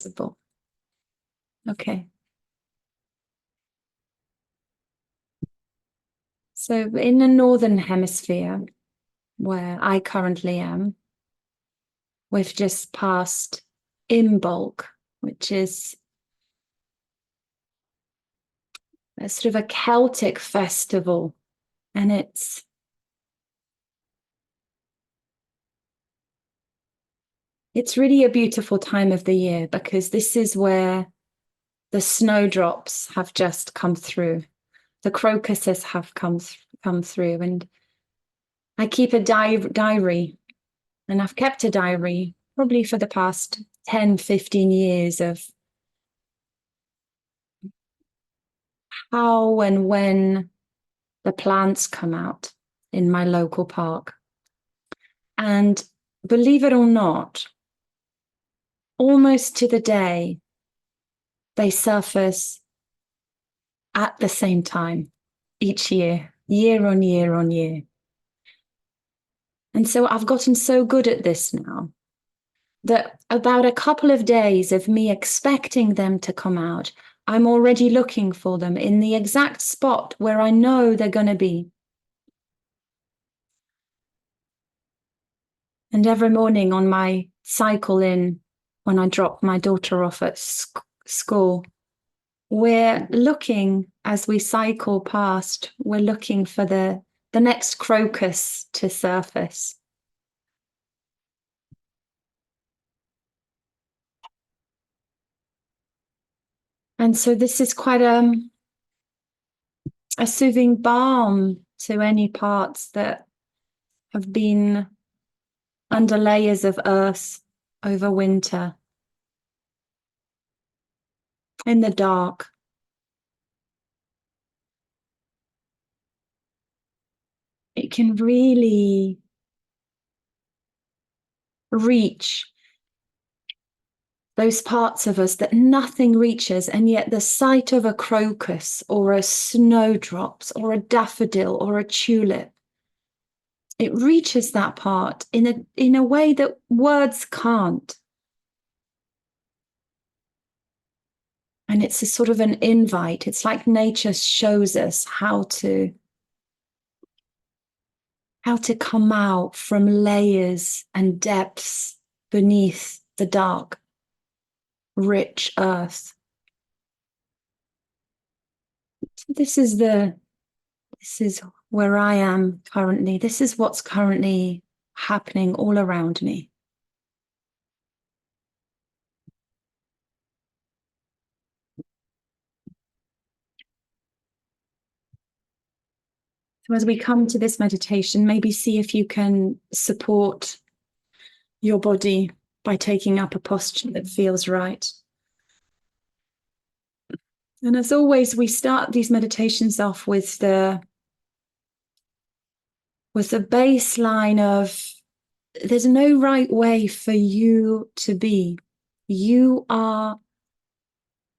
possible. Okay. So in the Northern Hemisphere, where I currently am, we've just passed Imbolc, which is a sort of a Celtic festival. And it's really a beautiful time of the year because this is where the snowdrops have just come through. The crocuses have come through. And I keep a diary, and I've kept a diary probably for the past 10, 15 years of how and when the plants come out in my local park. And believe it or not, almost to the day, they surface at the same time each year, year on year on year. And so I've gotten so good at this now that about a couple of days of me expecting them to come out, I'm already looking for them in the exact spot where I know they're going to be. And every morning on my cycle in, when I drop my daughter off at school, we're looking, as we cycle past, we're looking for the next crocus to surface. And so this is quite a soothing balm to any parts that have been under layers of earth over winter, in the dark. It can really reach those parts of us that nothing reaches, and yet the sight of a crocus or a snowdrops or a daffodil or a tulip, it reaches that part in a way that words can't. And it's a sort of an invite. It's like nature shows us how to come out from layers and depths beneath the dark, rich earth. So this is where I am currently. This is what's currently happening all around me. So as we come to this meditation, maybe see if you can support your body by taking up a posture that feels right. And as always, we start these meditations off with the baseline of there's no right way for you to be. You are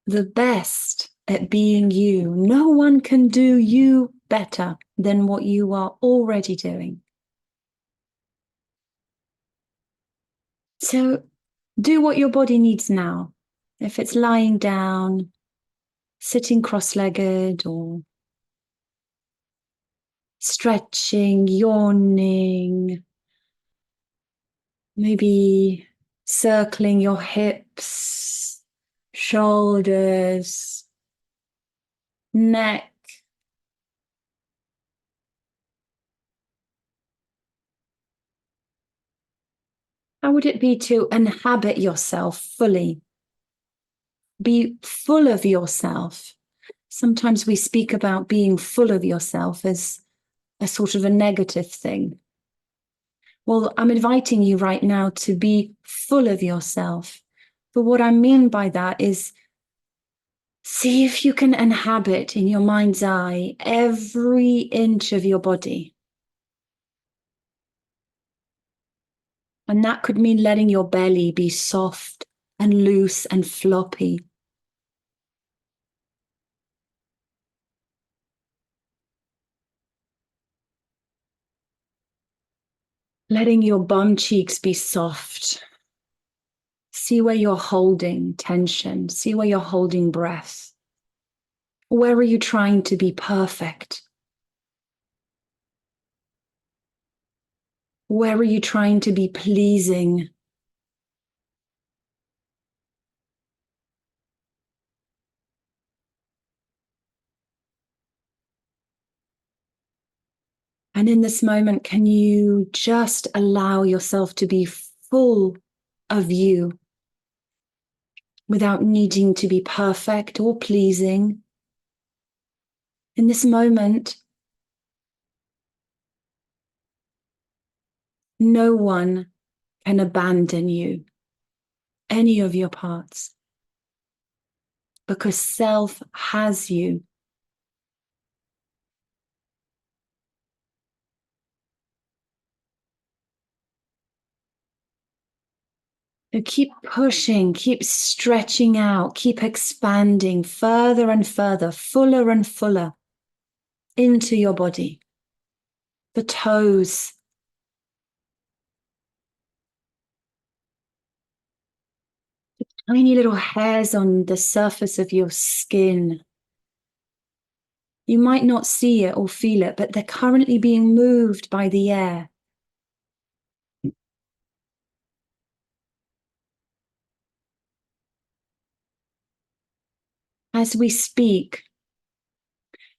the best at being you. No one can do you better than what you are already doing. So do what your body needs now. If it's lying down, sitting cross-legged, or stretching, yawning, maybe circling your hips, shoulders, neck. How would it be to inhabit yourself fully? Be full of yourself. Sometimes we speak about being full of yourself as a sort of a negative thing. Well, I'm inviting you right now to be full of yourself. But what I mean by that is see if you can inhabit in your mind's eye every inch of your body. And that could mean letting your belly be soft and loose and floppy. Letting your bum cheeks be soft, See where you're holding tension. See where you're holding breath. Where are you trying to be perfect? Where are you trying to be pleasing? And in this moment, can you just allow yourself to be full of you without needing to be perfect or pleasing? In this moment, no one can abandon you, any of your parts, because self has you. So keep pushing, keep stretching out, keep expanding further and further, fuller and fuller into your body. The toes, tiny little hairs on the surface of your skin. You might not see it or feel it, but they're currently being moved by the air. As we speak,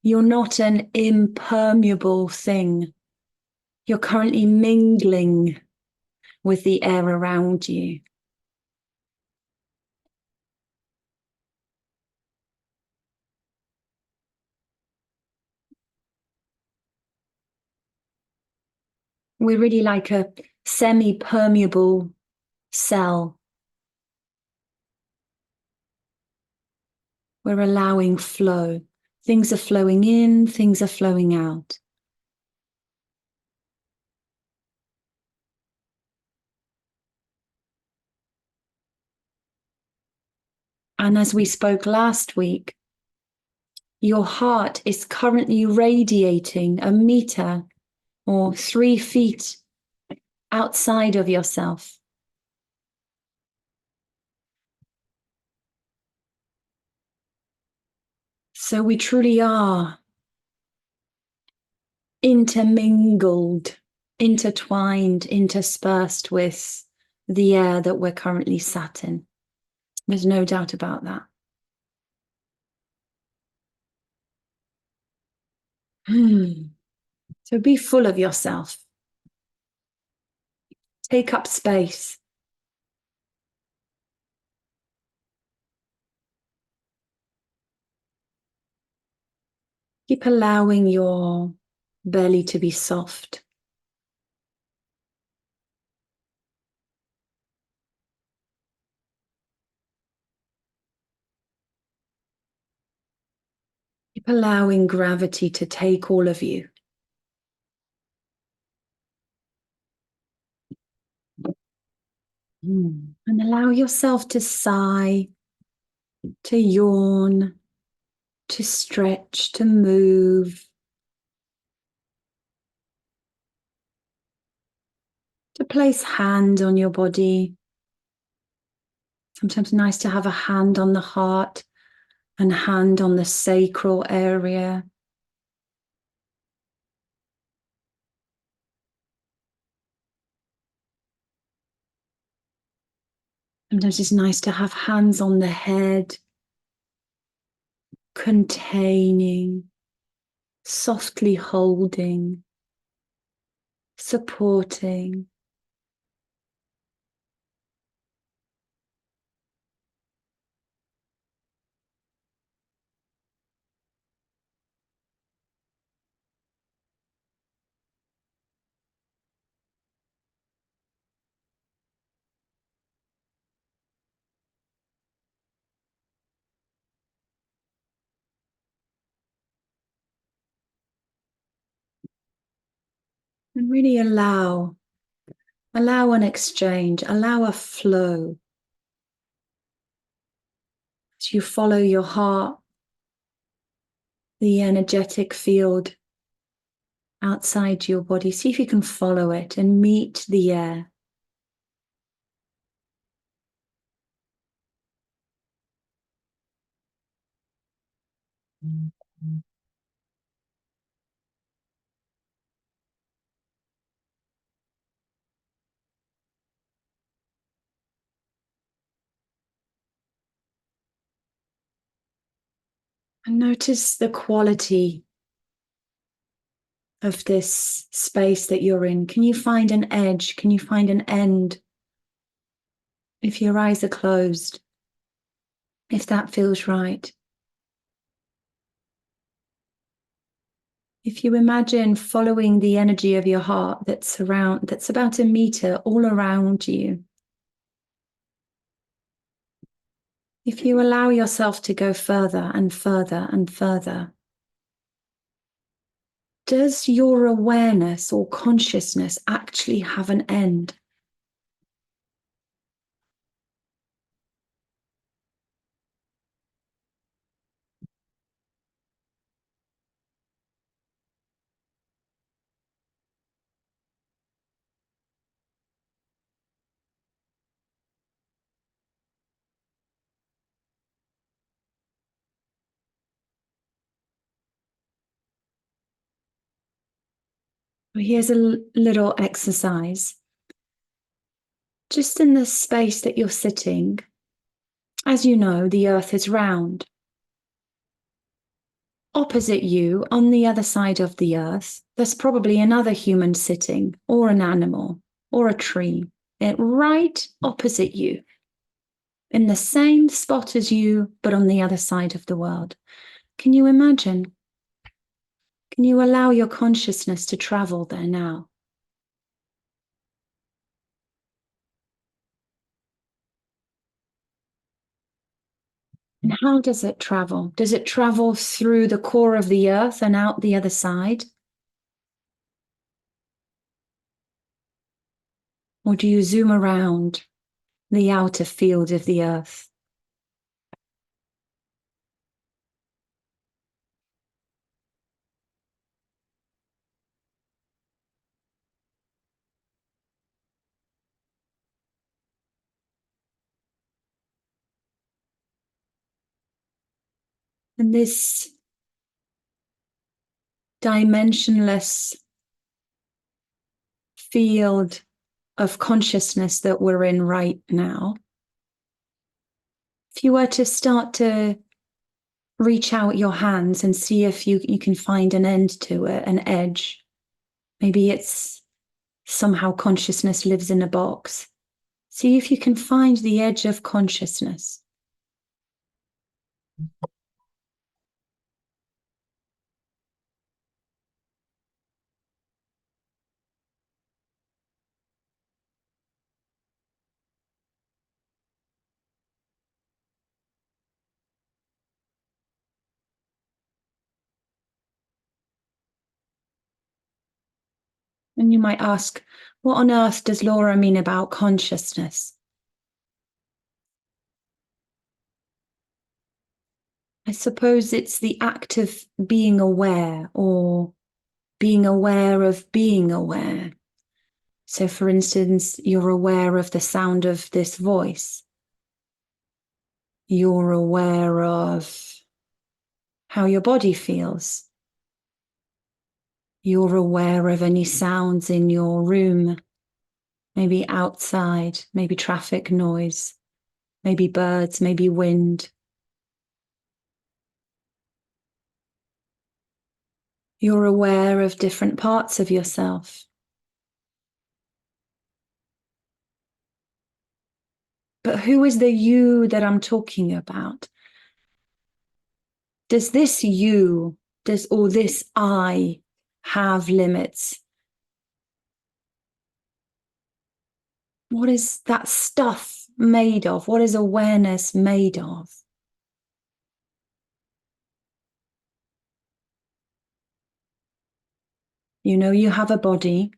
you're not an impermeable thing. You're currently mingling with the air around you. We're really like a semi-permeable cell. We're allowing flow. Things are flowing in, things are flowing out. And as we spoke last week, your heart is currently radiating 1 meter or 3 feet outside of yourself. So we truly are intermingled, intertwined, interspersed with the air that we're currently sat in. There's no doubt about that. So be full of yourself. Take up space. Keep allowing your belly to be soft. Keep allowing gravity to take all of you. And allow yourself to sigh, to yawn, to stretch, to move, to place hand on your body. Sometimes nice to have a hand on the heart and hand on the sacral area. Sometimes it's nice to have hands on the head, containing, softly holding, supporting. And really allow an exchange, allow a flow. As you follow your heart, the energetic field outside your body, see if you can follow it and meet the air. And notice the quality of this space that you're in. Can you find an edge? Can you find an end? If your eyes are closed, if that feels right. If you imagine following the energy of your heart that's about a meter all around you. If you allow yourself to go further and further and further, does your awareness or consciousness actually have an end? Here's a little exercise. Just in the space that you're sitting, as you know, the earth is round. Opposite you, on the other side of the earth, there's probably another human sitting, or an animal, or a tree, right opposite you, in the same spot as you, but on the other side of the world. Can you imagine? Can you allow your consciousness to travel there now? And how does it travel? Does it travel through the core of the earth and out the other side? Or do you zoom around the outer field of the earth? And this dimensionless field of consciousness that we're in right now, if you were to start to reach out your hands and see if you can find an end to it, an edge, maybe it's somehow consciousness lives in a box. See if you can find the edge of consciousness. And you might ask, what on earth does Laura mean about consciousness? I suppose it's the act of being aware, or being aware of being aware. So, for instance, you're aware of the sound of this voice. You're aware of how your body feels. You're aware of any sounds in your room, maybe outside, maybe traffic noise, maybe birds, maybe wind. You're aware of different parts of yourself. But who is the you that I'm talking about? Does this you, or this I have limits? What is that stuff made of? What is awareness made of? You know you have a body,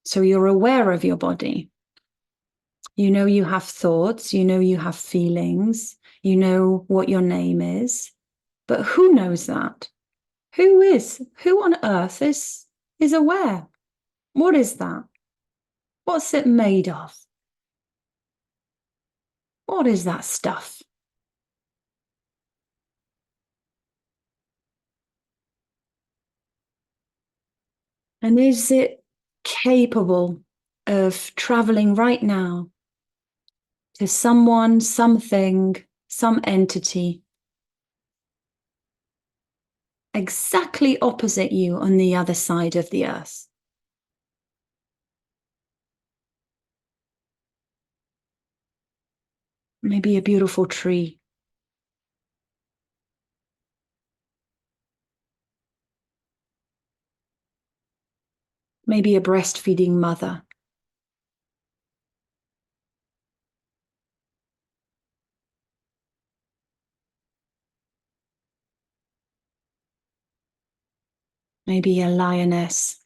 so you're aware of your body. You know you have thoughts, you know you have feelings, you know what your name is. But who knows that? Who on earth is aware? What is that? What's it made of? What is that stuff? And is it capable of traveling right now to someone, something, some entity exactly opposite you on the other side of the earth? Maybe a beautiful tree. Maybe a breastfeeding mother. Maybe a lioness.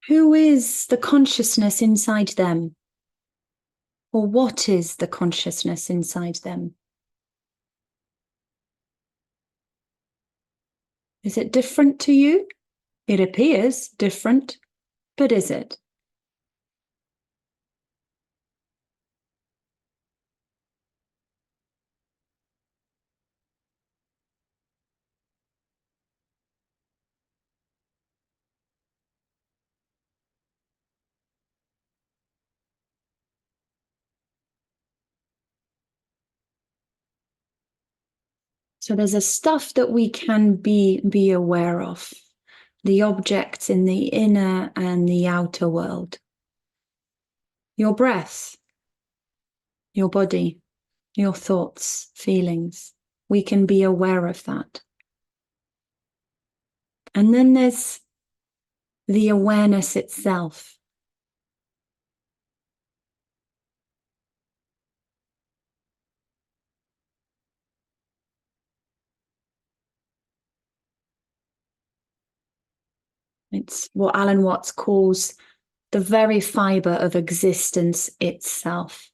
Who is the consciousness inside them? Or what is the consciousness inside them? Is it different to you? It appears different, but is it? So there's a stuff that we can be aware of, the objects in the inner and the outer world. Your breath, your body, your thoughts, feelings. We can be aware of that. And then there's the awareness itself. It's what Alan Watts calls the very fiber of existence itself.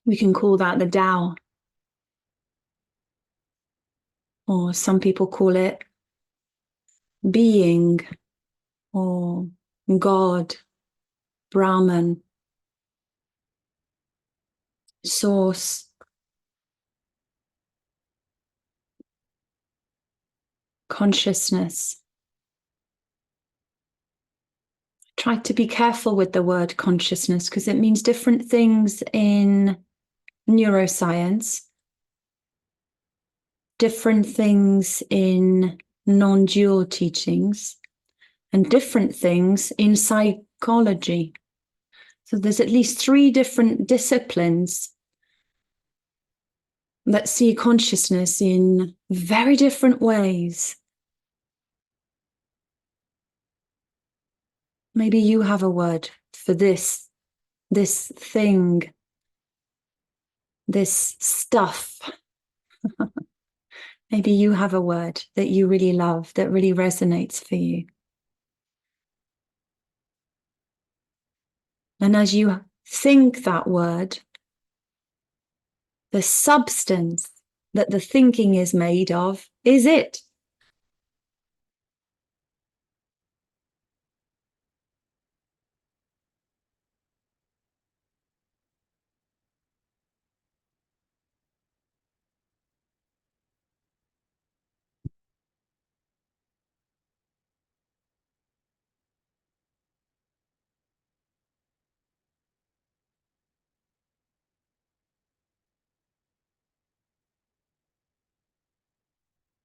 We can call that the Tao, or some people call it being, or God, Brahman, source, consciousness. Try to be careful with the word consciousness because it means different things in neuroscience, different things in non-dual teachings, and different things in psychology. So there's at least 3 different disciplines that see consciousness in very different ways. Maybe you have a word for this thing, this stuff. Maybe you have a word that you really love, that really resonates for you. And as you think that word, the substance that the thinking is made of is it.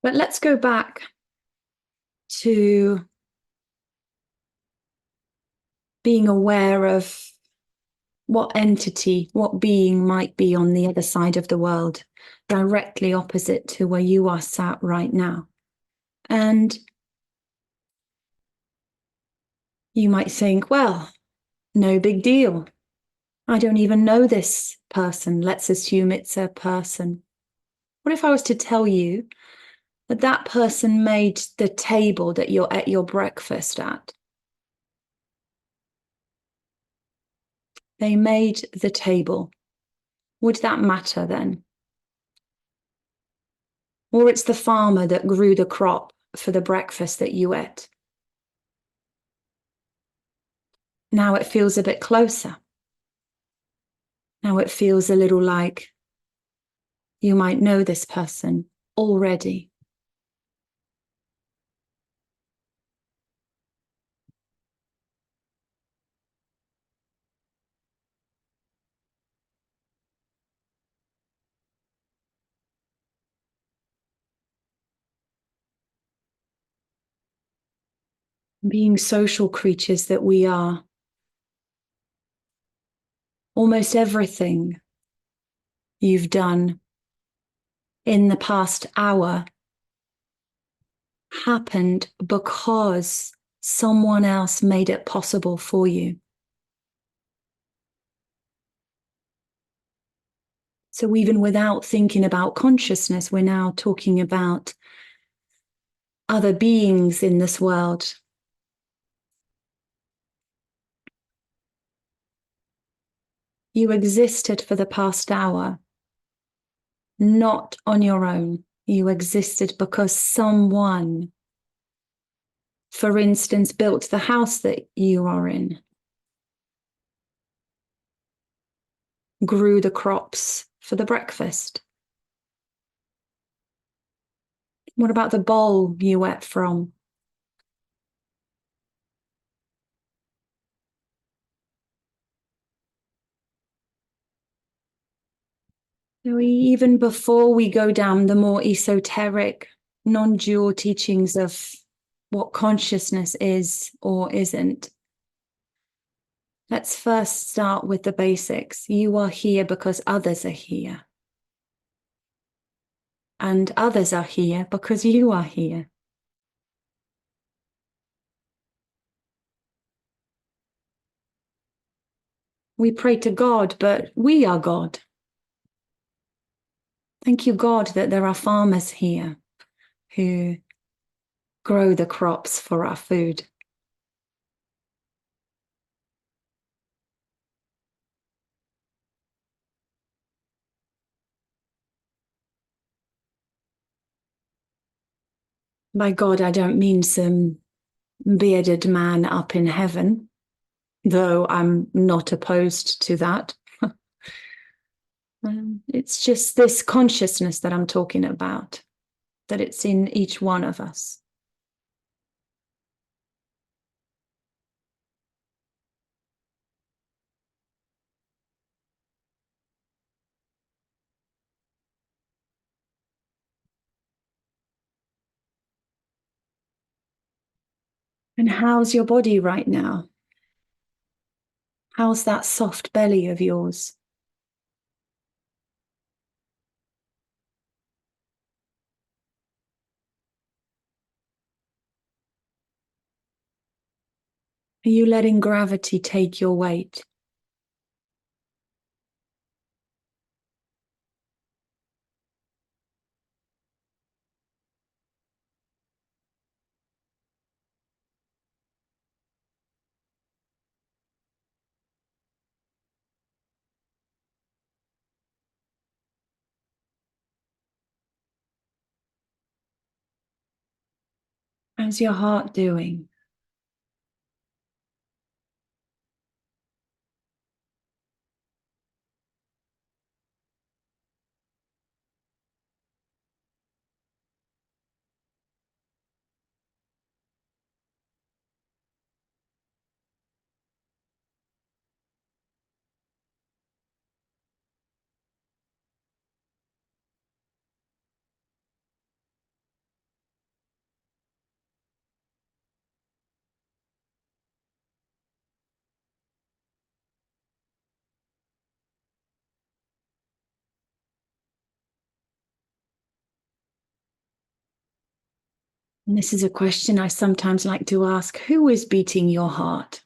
But let's go back to being aware of what entity, what being might be on the other side of the world, directly opposite to where you are sat right now. And you might think, well, no big deal. I don't even know this person. Let's assume it's a person. What if I was to tell you that that person made the table that you're at your breakfast at? They made the table. Would that matter then? Or it's the farmer that grew the crop for the breakfast that you ate. Now it feels a bit closer. Now it feels a little like you might know this person already. Being social creatures that we are, almost everything you've done in the past hour happened because someone else made it possible for you. So even without thinking about consciousness, we're now talking about other beings in this world. You existed for the past hour, not on your own. You existed because someone, for instance, built the house that you are in, grew the crops for the breakfast. What about the bowl you ate from? Even before we go down the more esoteric, non-dual teachings of what consciousness is or isn't, let's first start with the basics. You are here because others are here. And others are here because you are here. We pray to God, but we are God. Thank you, God, that there are farmers here who grow the crops for our food. By God, I don't mean some bearded man up in heaven, though I'm not opposed to that. It's just this consciousness that I'm talking about, that it's in each one of us. And how's your body right now? How's that soft belly of yours? Are you letting gravity take your weight? How's your heart doing? And this is a question I sometimes like to ask. Who is beating your heart?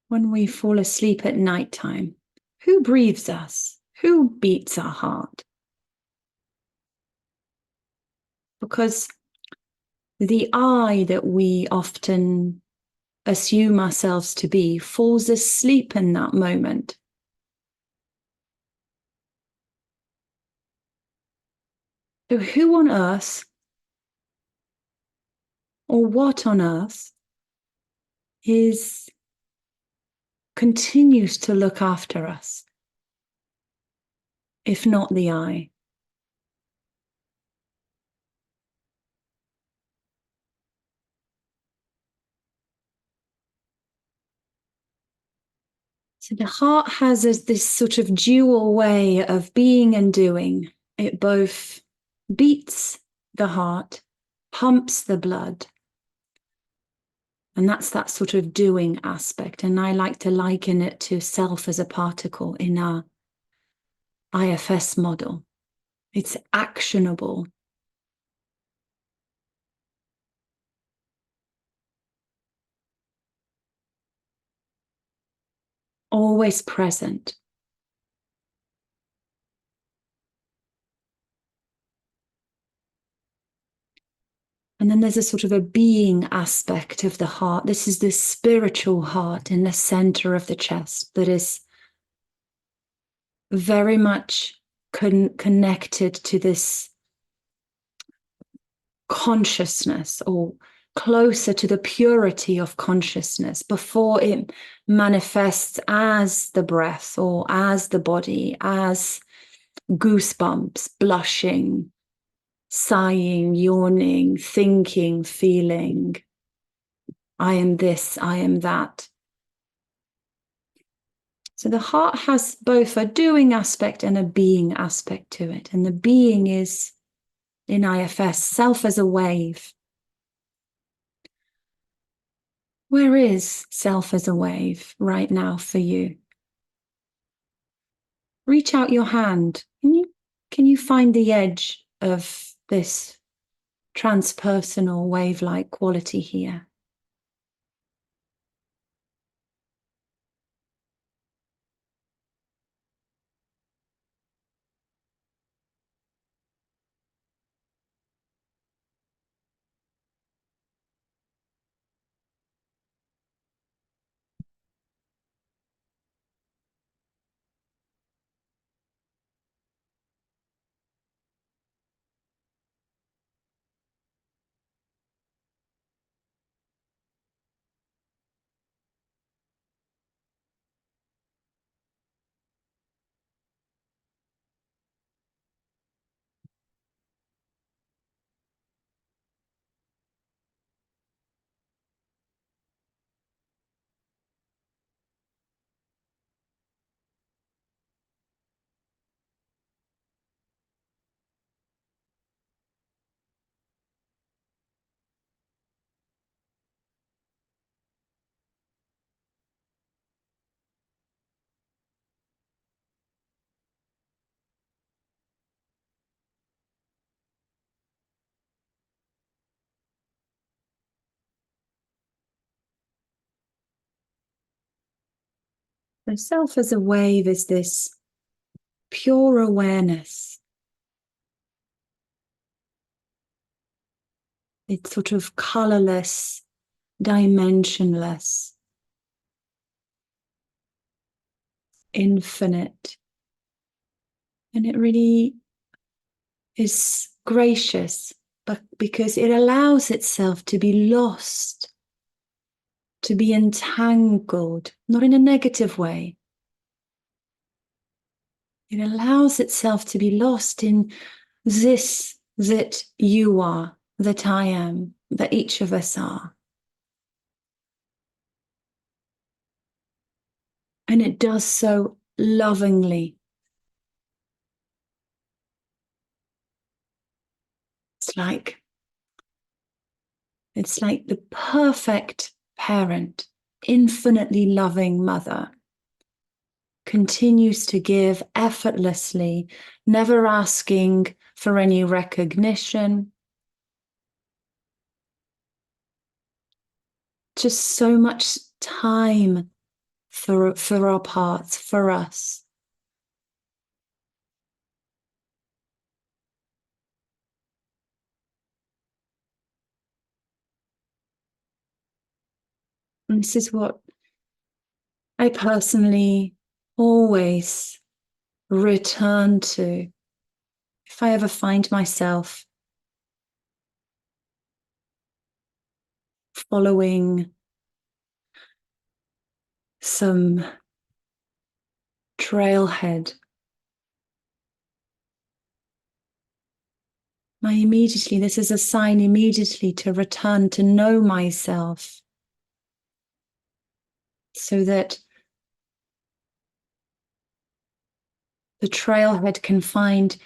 When we fall asleep at nighttime, who breathes us? Who beats our heart? Because the I that we often assume ourselves to be falls asleep in that moment. So who on earth or what on earth continues to look after us, if not the I? So the heart has this sort of dual way of being and doing. It both beats the heart, pumps the blood, and that's that sort of doing aspect. And I like to liken it to self as a particle in our IFS model. It's actionable. Always present. And then there's a sort of a being aspect of the heart. This is the spiritual heart in the center of the chest that is very much connected to this consciousness, or closer to the purity of consciousness before it manifests as the breath or as the body, as goosebumps, blushing, sighing, yawning, thinking, feeling. I am this, I am that. So the heart has both a doing aspect and a being aspect to it. And the being is, in IFS, self as a wave. Where is self as a wave right now for you? Reach out your hand. Can you find the edge of this transpersonal wave-like quality here? So self as a wave is this pure awareness. It's sort of colorless, dimensionless, infinite. And it really is gracious, but because it allows itself to be lost, to be entangled, not in a negative way. It allows itself to be lost in this that you are, that I am, that each of us are. And it does so lovingly. It's like the perfect parent, infinitely loving mother, continues to give effortlessly, never asking for any recognition. Just so much time for our parts, for us. And this is what I personally always return to If I ever find myself following some trailhead, this is a sign immediately to return to know myself, so that the trailhead can find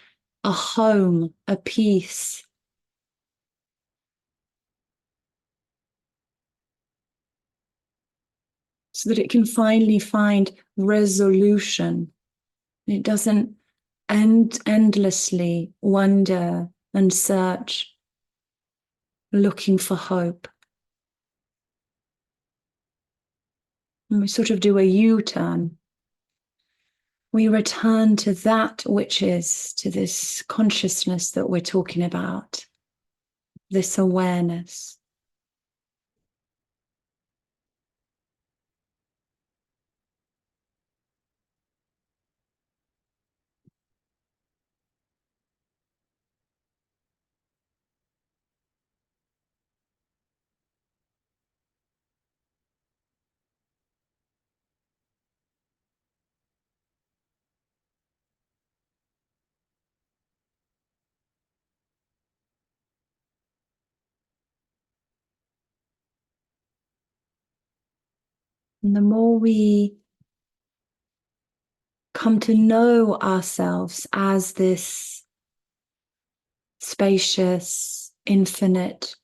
a home, a peace. So that it can finally find resolution. It doesn't endlessly wander and search, looking for hope. And we sort of do a U-turn. We return to that which is, to this consciousness that we're talking about, this awareness. And the more we come to know ourselves as this spacious, infinite,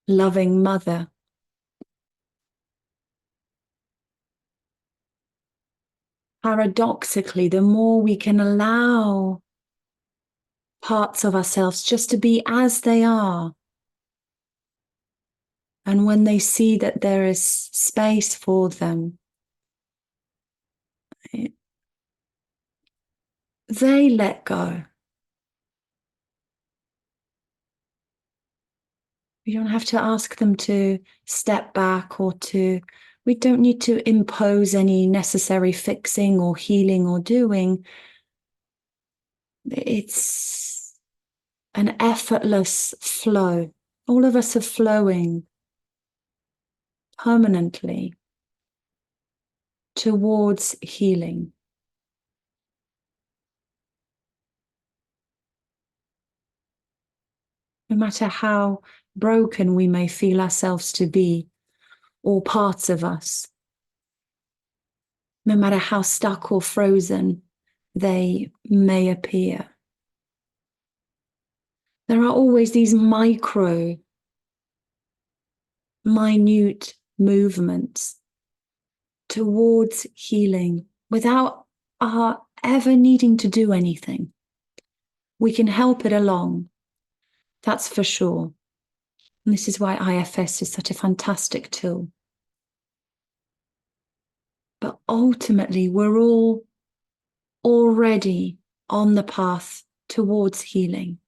loving mother, paradoxically, the more we can allow parts of ourselves just to be as they are. And when they see that there is space for them, they let go. We don't have to ask them to step back we don't need to impose any necessary fixing or healing or doing. It's an effortless flow. All of us are flowing permanently towards healing. No matter how broken we may feel ourselves to be, or parts of us, no matter how stuck or frozen they may appear. There are always these minute movements towards healing without our ever needing to do anything. We can help it along, that's for sure. And this is why IFS is such a fantastic tool. But ultimately, we're all already on the path towards healing.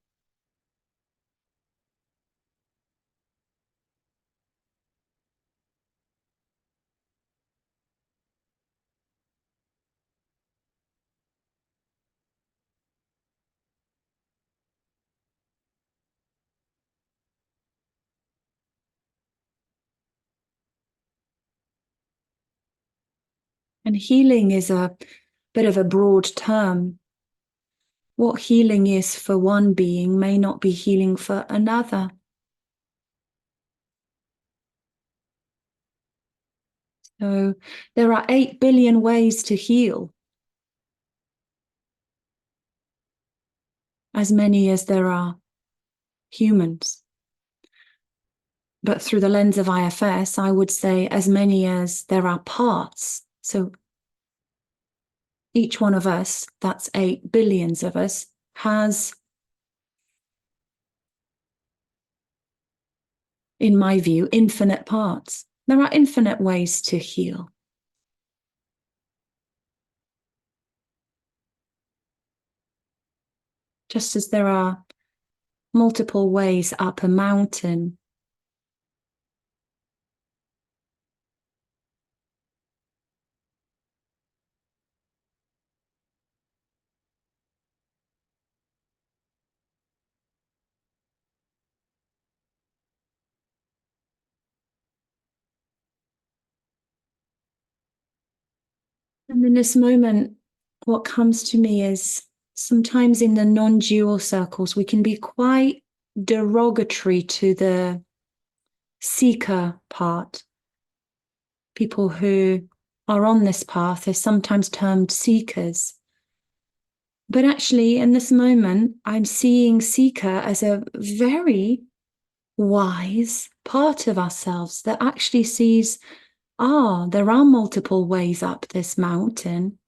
And healing is a bit of a broad term. What healing is for one being may not be healing for another. So there are 8 billion ways to heal, as many as there are humans. But through the lens of IFS, I would say as many as there are parts. So each one of us, that's 8 billions of us, has, in my view, infinite parts. There are infinite ways to heal. Just as there are multiple ways up a mountain, And in this moment, what comes to me is sometimes in the non-dual circles, we can be quite derogatory to the seeker part. People who are on this path are sometimes termed seekers. But actually, in this moment, I'm seeing seeker as a very wise part of ourselves that actually sees, there are multiple ways up this mountain.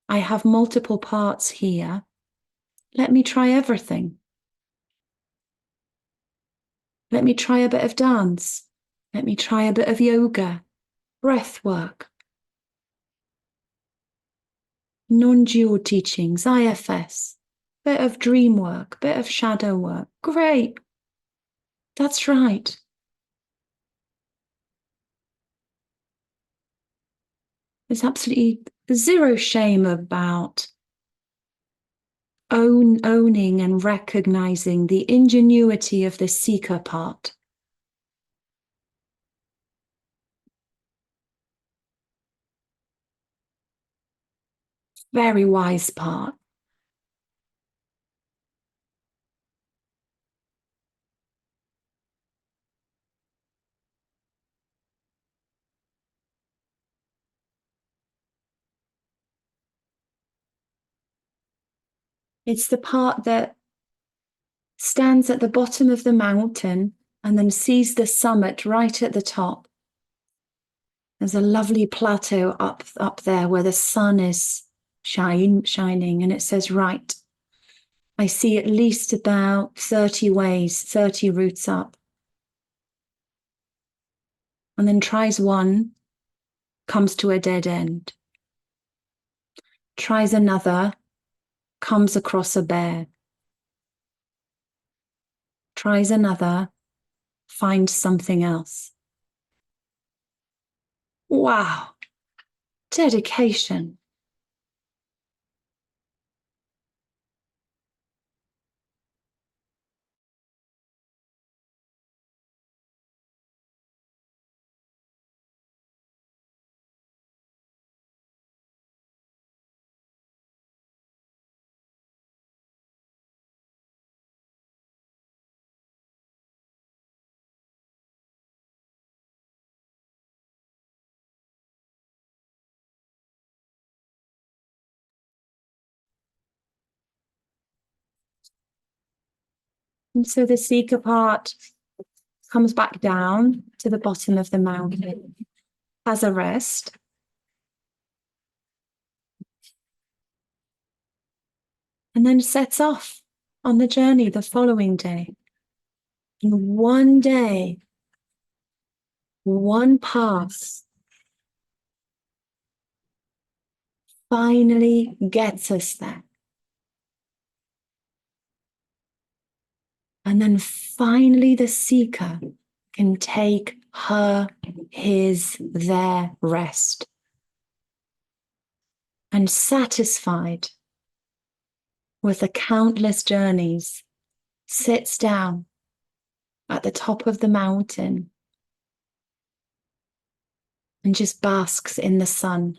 I have multiple parts here. Let me try everything. Let me try a bit of dance. Let me try a bit of yoga, breath work, non-dual teachings, IFS, bit of dream work, bit of shadow work. Great. That's right. There's absolutely zero shame about owning and recognizing the ingenuity of the seeker part. Very wise part. It's the part that stands at the bottom of the mountain and then sees the summit right at the top. There's a lovely plateau up there where the sun is shining, and it says, right, I see at least about 30 ways, 30 routes up. And then tries one, comes to a dead end. Tries another, comes across a bear. Tries another, finds something else. Wow, dedication. And so the seeker part comes back down to the bottom of the mountain, has a rest. And then sets off on the journey the following day. In one day, one path finally gets us there. And then finally the seeker can take their rest. And satisfied with the countless journeys, sits down at the top of the mountain and just basks in the sun.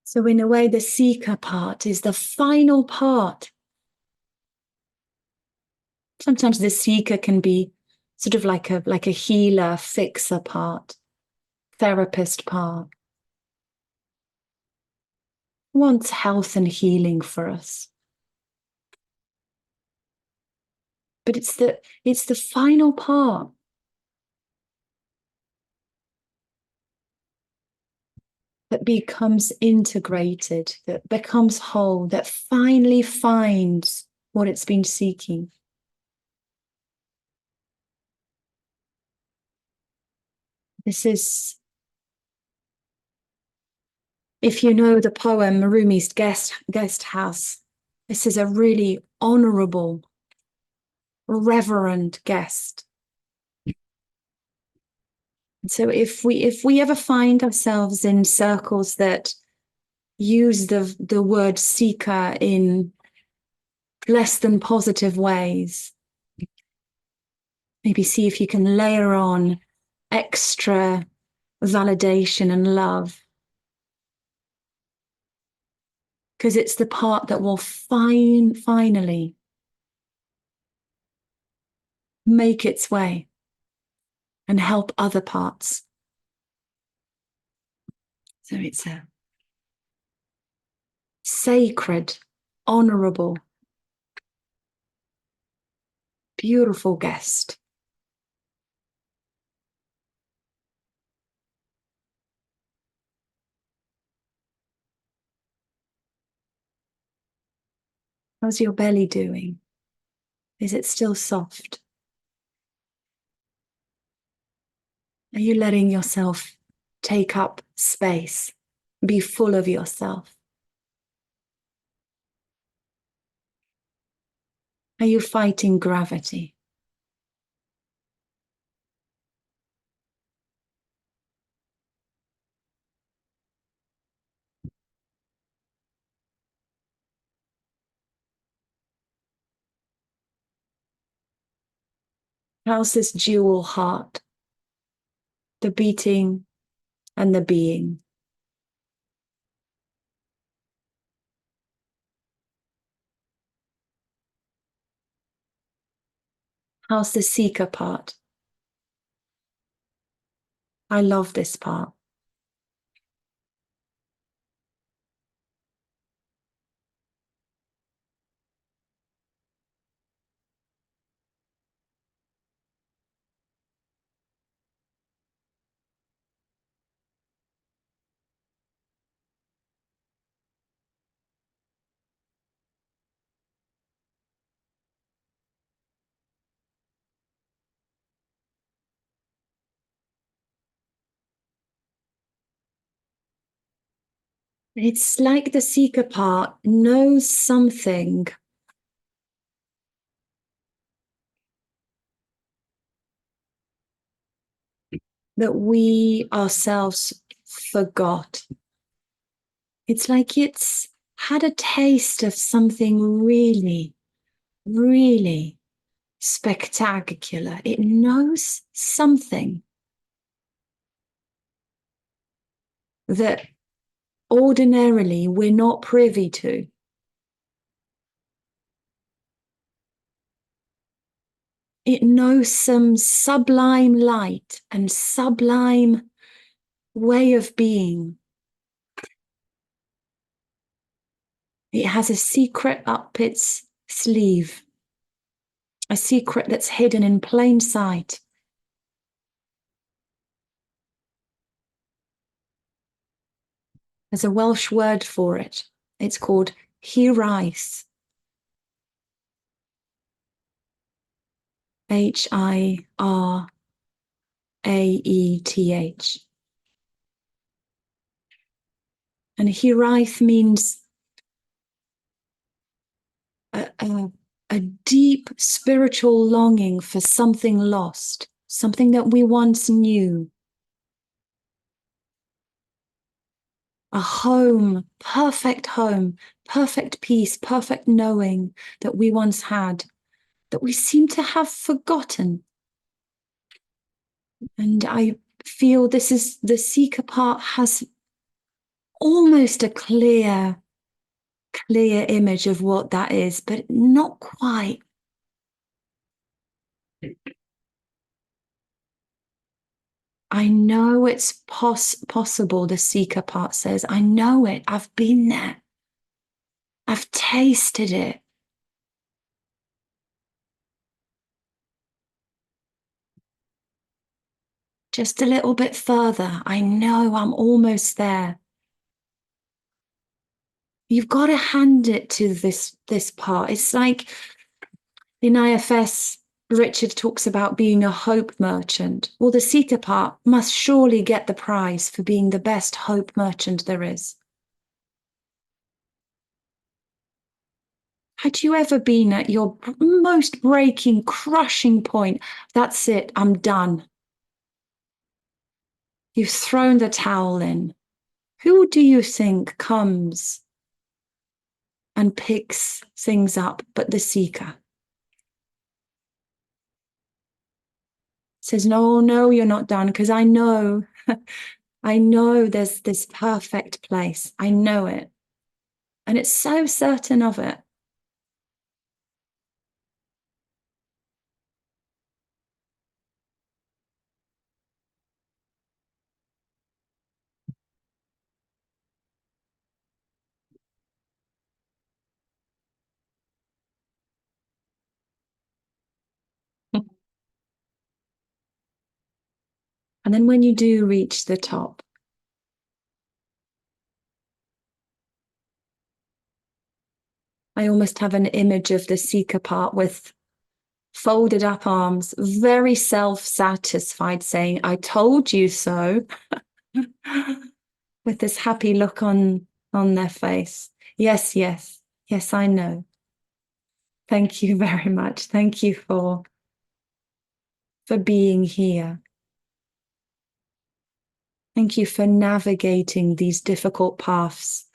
So in a way, the seeker part is the final part. Sometimes the seeker can be sort of like a healer, fixer part, therapist part. Wants health and healing for us. But it's the final part that becomes integrated, that becomes whole, that finally finds what it's been seeking. This is, if you know the poem Rumi's Guest House, this is a really honorable, reverend guest. So if we ever find ourselves in circles that use the word seeker in less than positive ways. Maybe see if you can layer on extra validation and love. Because it's the part that will finally make its way and help other parts. So it's a sacred, honorable, beautiful guest. How's your belly doing? Is it still soft? Are you letting yourself take up space? Be full of yourself? Are you fighting gravity? How's this dual heart? The beating and the being. How's the seeker part? I love this part. It's like the seeker part knows something that we ourselves forgot. It's like it's had a taste of something really, really spectacular. It knows something that ordinarily we're not privy to. It knows some sublime light and sublime way of being. It has a secret up its sleeve, a secret that's hidden in plain sight. There's a Welsh word for it. It's called hiraeth. Hiraeth. And hiraeth means a deep spiritual longing for something lost, something that we once knew. A home, perfect peace, perfect knowing that we once had, that we seem to have forgotten. And I feel this is the seeker part has almost a clear image of what that is, but not quite. I know it's possible, the seeker part says. I know it. I've been there. I've tasted it. Just a little bit further. I know I'm almost there. You've got to hand it to this part. It's like in IFS, Richard talks about being a hope merchant. Well, the seeker part must surely get the prize for being the best hope merchant there is. Had you ever been at your most breaking, crushing point? That's it, I'm done. You've thrown the towel in. Who do you think comes and picks things up but the seeker? Says, no, you're not done, because I know, I know there's this perfect place. I know it. And it's so certain of it. And then when you do reach the top, I almost have an image of the seeker part with folded up arms, very self-satisfied, saying, I told you so, with this happy look on their face. Yes, I know. Thank you very much. Thank you for being here. Thank you for navigating these difficult paths.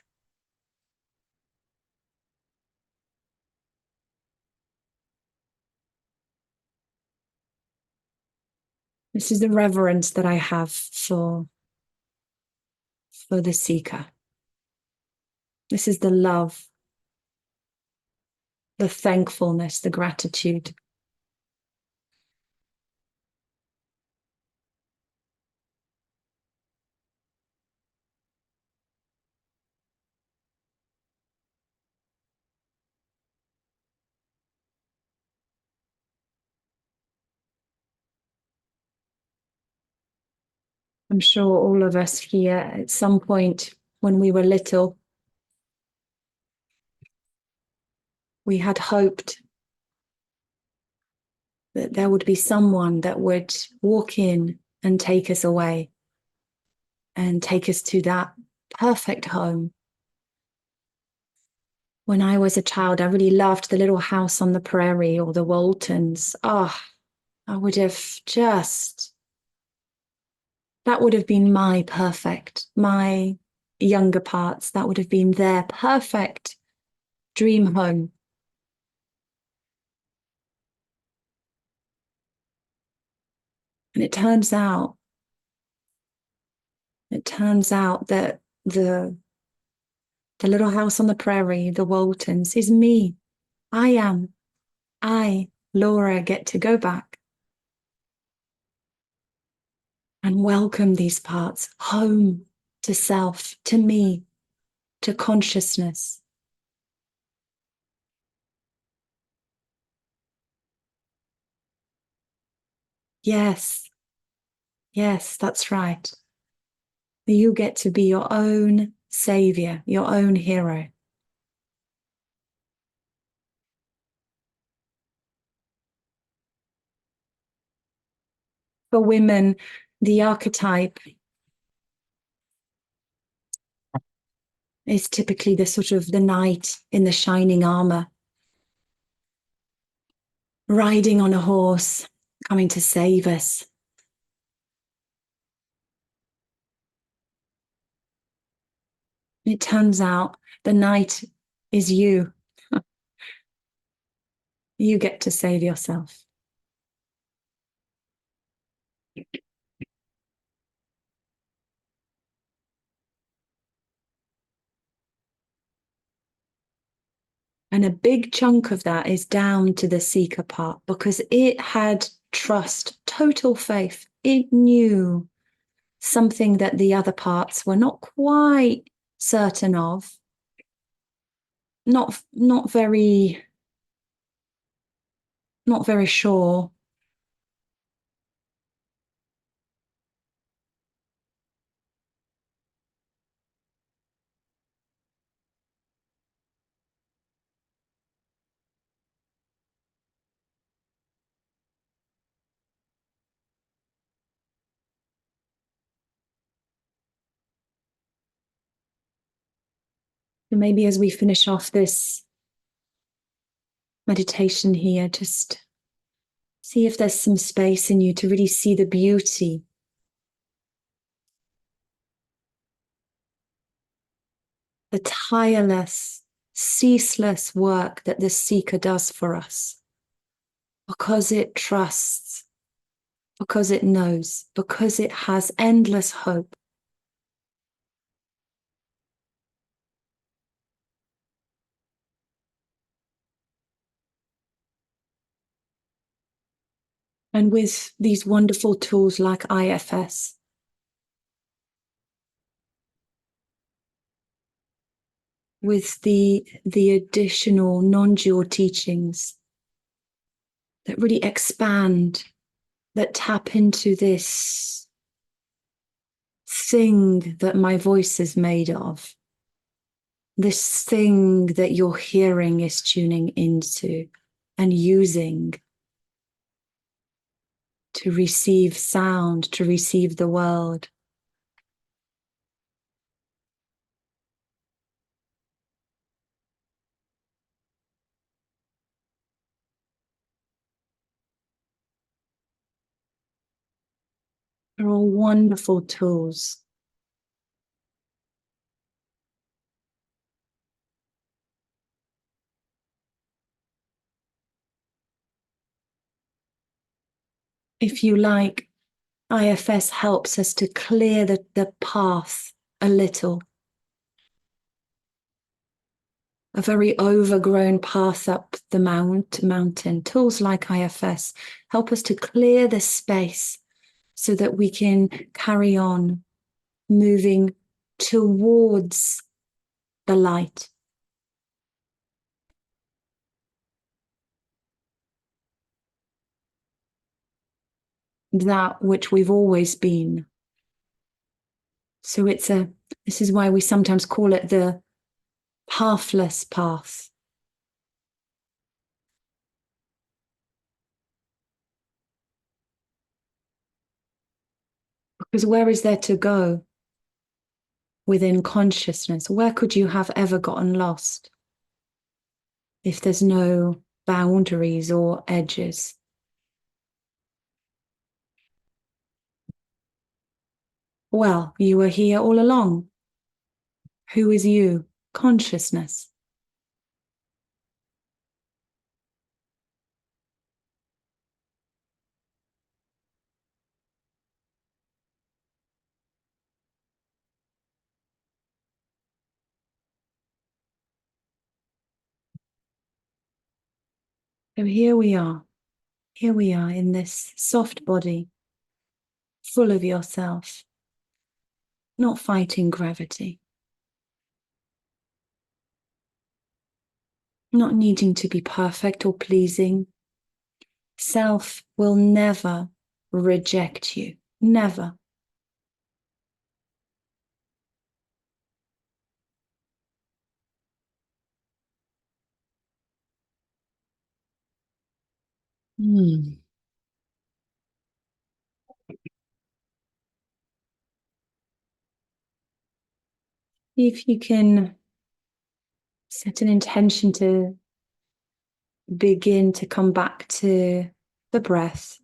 This is the reverence that I have for the seeker. This is the love, the thankfulness, the gratitude. I'm sure all of us here at some point when we were little, we had hoped that there would be someone that would walk in and take us away and take us to that perfect home. When I was a child, I really loved the Little House on the Prairie or the Waltons. Oh, I would have just, that would have been my perfect, my younger parts, that would have been their perfect dream home. And it turns out that the Little House on the Prairie, the Waltons, is me. I, Laura, get to go back and welcome these parts home, to self, to me, to consciousness. Yes, that's right. You get to be your own savior, your own hero. For women, the archetype is typically the sort of the knight in the shining armor, riding on a horse, coming to save us. It turns out the knight is you. You get to save yourself. And a big chunk of that is down to the seeker part because it had trust, total faith. It knew something that the other parts were not quite certain of, not very sure. And maybe as we finish off this meditation here, just see if there's some space in you to really see the beauty the tireless, ceaseless work that the seeker does for us, because it trusts, because it knows, because it has endless hope. And with these wonderful tools like IFS, with the additional non-dual teachings that really expand, that tap into this thing that my voice is made of, this thing that your hearing is tuning into and using to receive sound, to receive the world. They're all wonderful tools. If you like, IFS helps us to clear the path a little. A very overgrown path up the mountain. Tools like IFS help us to clear the space so that we can carry on moving towards the light. That which we've always been. So this is why we sometimes call it the pathless path. Because where is there to go within consciousness? Where could you have ever gotten lost if there's no boundaries or edges? Well, you were here all along. Who is you? Consciousness. So here we are. Here we are in this soft body, full of yourself, not fighting gravity, not needing to be perfect or pleasing. Self will never reject you, never. If you can set an intention to begin to come back to the breath,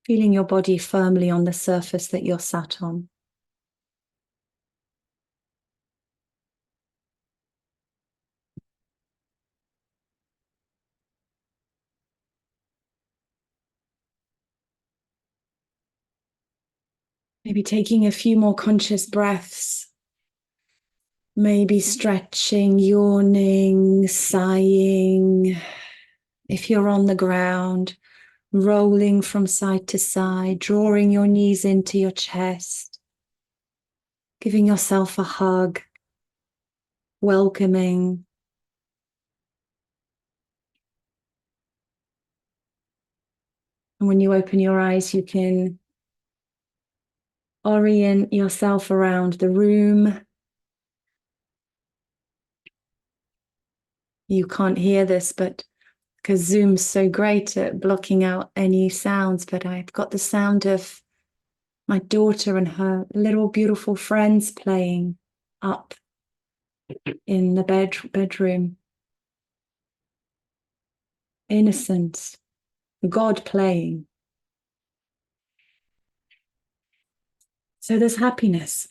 feeling your body firmly on the surface that you're sat on. Maybe taking a few more conscious breaths. Maybe stretching, yawning, sighing. If you're on the ground, rolling from side to side, drawing your knees into your chest, giving yourself a hug, welcoming. And when you open your eyes, you can orient yourself around the room. You can't hear this, but because Zoom's so great at blocking out any sounds, but I've got the sound of my daughter and her little beautiful friends playing up in the bedroom. Innocence, God playing. So there's happiness.